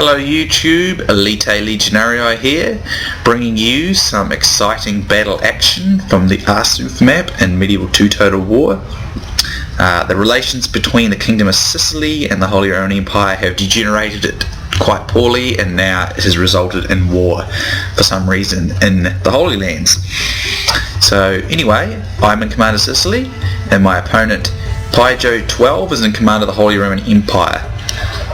Hello YouTube, Elite Legionarii here, bringing you some exciting battle action from the Arsuf map in Medieval 2 Total War. The relations between the Kingdom of Sicily and the Holy Roman Empire have degenerated it quite poorly, and now it has resulted in war for some reason in the Holy Lands. So anyway, I'm in command of Sicily, and my opponent Paijo 12 is in command of the Holy Roman Empire.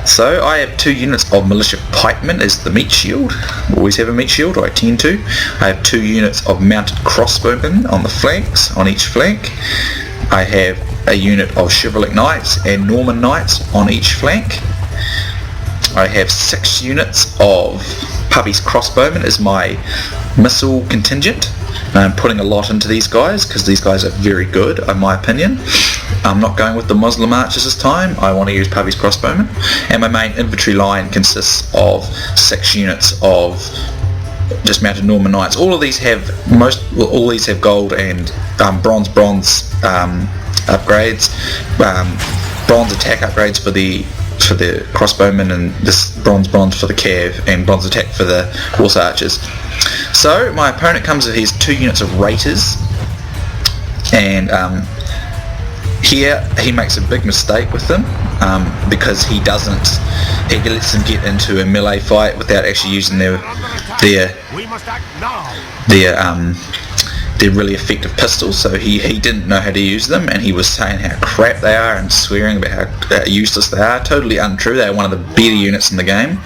So I have two units of militia pikemen as the meat shield. Always have a meat shield, or I tend to. I have two units of mounted crossbowmen on the flanks, on each flank. I have a unit of chivalric knights and Norman knights on each flank. I have 6 units of Puppy's crossbowmen as my missile contingent. I'm putting a lot into these guys because these guys are very good in my opinion. I'm not going with the Muslim archers this time. I want to use Puppy's crossbowmen, and my main infantry line consists of 6 units of dismounted Norman knights. All these have gold and bronze upgrades, bronze attack upgrades for the crossbowmen, and this bronze for the cav, and bronze attack for the horse archers. So my opponent comes with his 2 units of raiters, and here he makes a big mistake with them because he lets them get into a melee fight without actually using their really effective pistols. So he didn't know how to use them, and he was saying how crap they are and swearing about how useless they are. Totally untrue. They are one of the better units in the game.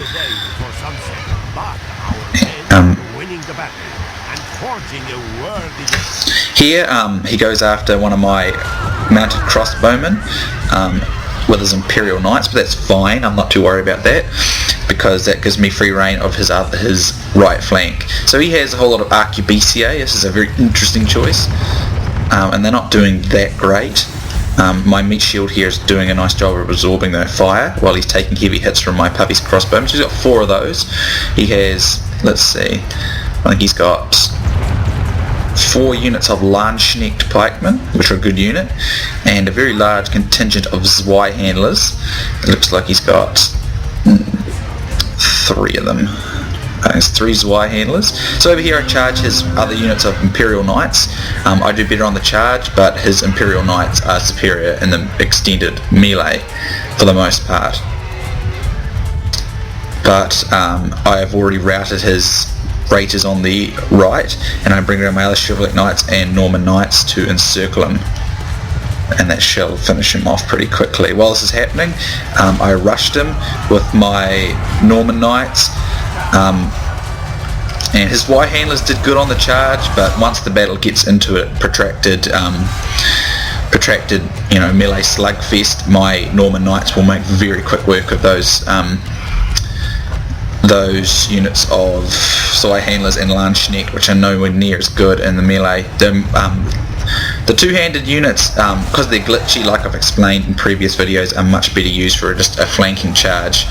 Here he goes after one of my mounted crossbowmen with his Imperial Knights, but that's fine. I'm not too worried about that because that gives me free reign of his right flank. So he has a whole lot of arquebusiers. This is a very interesting choice, and they're not doing that great. My meat shield here is doing a nice job of absorbing their fire while he's taking heavy hits from my Puppy's crossbowmen. So he's got 4 of those. He has, let's see, I think he's got 4 units of Landsknecht pikemen, which are a good unit, and a very large contingent of Zwei handlers. It looks like he's got 3 of them. It's 3 Zwei handlers. So over here I charge his other units of Imperial Knights. I do better on the charge, but his Imperial Knights are superior in the extended melee for the most part. But I have already routed his raiters on the right, and I'm bringing around my other chivalric knights and Norman knights to encircle him, and that shall finish him off pretty quickly. While this is happening, I rushed him with my Norman knights, and his Zwei handlers did good on the charge, but once the battle gets into a protracted melee slugfest, my Norman knights will make very quick work of those units of Zwei handlers and Landsknecht, which are nowhere near as good in the melee. The two-handed units, because they're glitchy, like I've explained in previous videos, are much better used for just a flanking charge.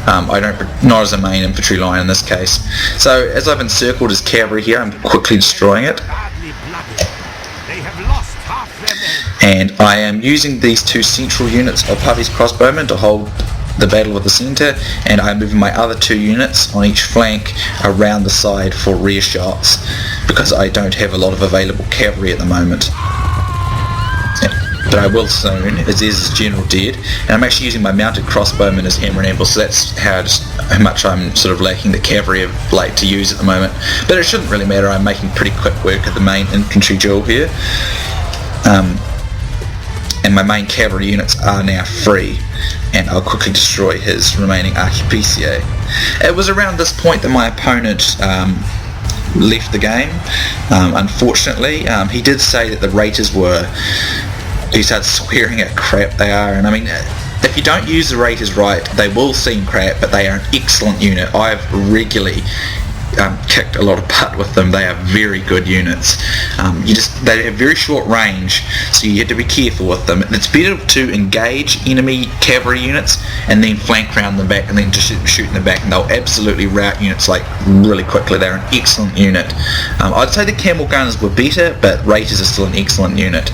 Not as a main infantry line in this case. So as I've encircled his cavalry here, I'm quickly destroying it. And I am using these 2 central units of Puppy's crossbowmen to hold the battle with the centre, and I'm moving my other 2 units on each flank around the side for rear shots because I don't have a lot of available cavalry at the moment. But I will soon, as is general dead, and I'm actually using my mounted crossbowmen as hammer and anvil, so that's how much I'm sort of lacking the cavalry of blade to use at the moment. But it shouldn't really matter. I'm making pretty quick work of the main infantry duel here. And my main cavalry units are now free, and I'll quickly destroy his remaining arquebusiers. It was around this point that my opponent left the game. Unfortunately, he did say that the raiters he started swearing at crap they are, and I mean, if you don't use the raiters right, they will seem crap, but they are an excellent unit. I've regularly kicked a lot of butt with them. They are very good units. They have very short range, so you have to be careful with them. It's better to engage enemy cavalry units and then flank around the back and then just shoot in the back, and they'll absolutely rout units like really quickly. They're an excellent unit. I'd say the camel gunners were better, but raiters are still an excellent unit.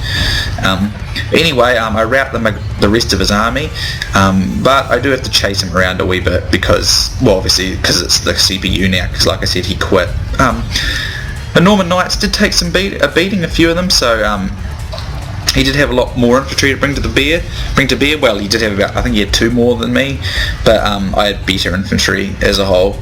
Anyway, I rout the rest of his army, but I do have to chase him around a wee bit because, well, obviously because it's the CPU now, because like I said, he quit. The Norman Knights did take a beating, a few of them, so he did have a lot more infantry to bring to bear. Well, he did have about, I think he had 2 more than me, but I had better infantry as a whole.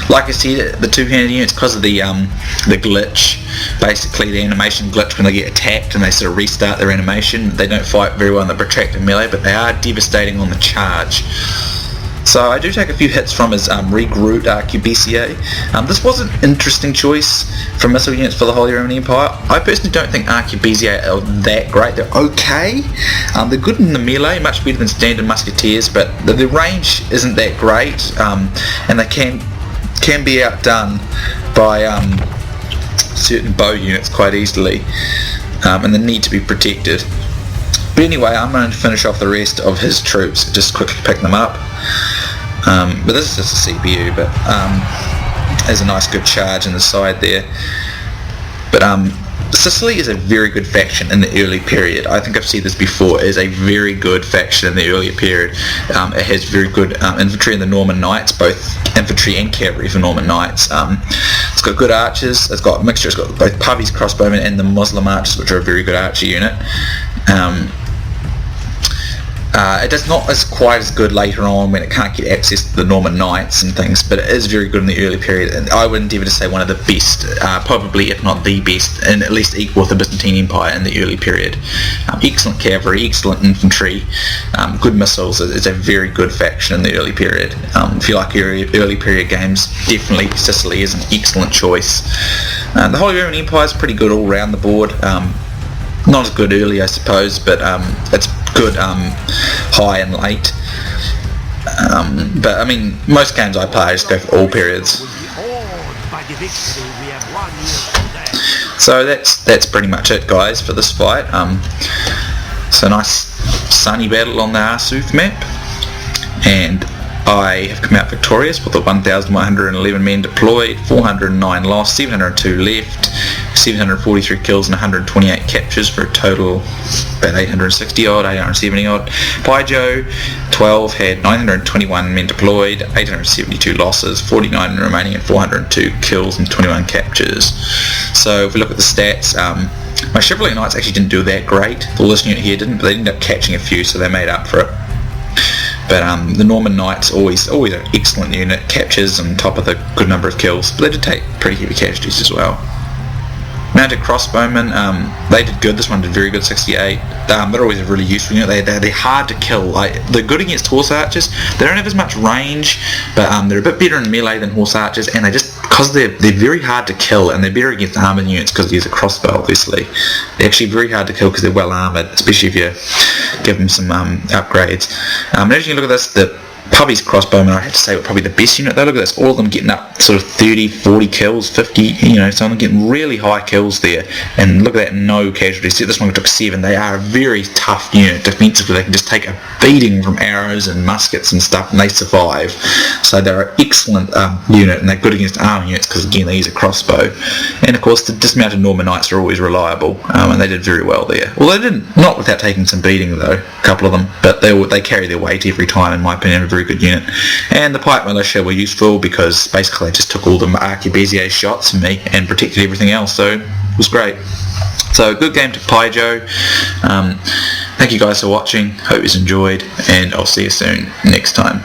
Like I said, the two-handed units, because of the glitch, basically the animation glitch when they get attacked and they sort of restart their animation, they don't fight very well in the protracted melee, but they are devastating on the charge. So I do take a few hits from his regrouped Arquebusier. This was an interesting choice for missile units for the Holy Roman Empire. I personally don't think Arquebusier are that great. They're okay. They're good in the melee, much better than standard musketeers, but the range isn't that great, and they can be outdone by certain bow units quite easily, and they need to be protected. But anyway, I'm going to finish off the rest of his troops, just quickly pick them up. But this is just a CPU, but there's a nice good charge in the side there. But Sicily is a very good faction in the early period. I think I've said this before. It is a very good faction in the earlier period. It has very good infantry in the Norman Knights, both infantry and cavalry for Norman Knights. It's got good archers. It's got a mixture. It's got both Pubbies, crossbowmen, and the Muslim archers, which are a very good archer unit. It does not as quite as good later on when it can't get access to the Norman Knights and things, but it is very good in the early period, and I would endeavour to say one of the best, probably if not the best, and at least equal with the Byzantine Empire in the early period. Excellent cavalry, excellent infantry, good missiles. It's a very good faction in the early period. If you like early period games, definitely Sicily is an excellent choice. The Holy Roman Empire is pretty good all around the board. Not as good early, I suppose, but it's good high and late. But I mean, most games I play I just go for all periods. So that's pretty much it, guys, for this fight. So nice sunny battle on the Arsuf map, and I have come out victorious with the 1,111 men deployed, 409 lost, 702 left, 743 kills and 128 captures for a total about 860 odd, 870 odd. Paijo 12 had 921 men deployed, 872 losses, 49 remaining and 402 kills and 21 captures. So if we look at the stats, my Chevrolet Knights actually didn't do that great. The list unit here didn't, but they ended up catching a few, so they made up for it. But the Norman Knights always an excellent unit, captures on top of the good number of kills, but they did take pretty heavy casualties as well. Mounted crossbowmen, they did good. This one did very good, 68. They're always a really useful unit. They're hard to kill. Like, they're good against horse archers. They don't have as much range, but they're a bit better in melee than horse archers, and because they're very hard to kill, and they're better against armoured units because they use a crossbow, obviously. They're actually very hard to kill because they're well armoured, especially if you give them some upgrades. And as you can look at this, the Pubbies crossbowmen, I have to say, were probably the best unit though. Look at this, all of them getting up sort of 30, 40 kills, 50, so I'm getting really high kills there. And look at that, no casualties. See, this one took 7. They are a very tough unit defensively. They can just take a beating from arrows and muskets and stuff, and they survive. So they're an excellent unit, and they're good against armor units because, again, they use a crossbow. And of course, the dismounted Norman Knights are always reliable, and they did very well there. Well, they didn't, not without taking some beating though, a couple of them, but they carry their weight every time, in my opinion. A very good unit. And the Pike Militia were useful because basically they just took all the Arquebusier shots from me and protected everything else, so it was great. So good game to Paijo. Thank you guys for watching, hope you enjoyed, and I'll see you soon next time.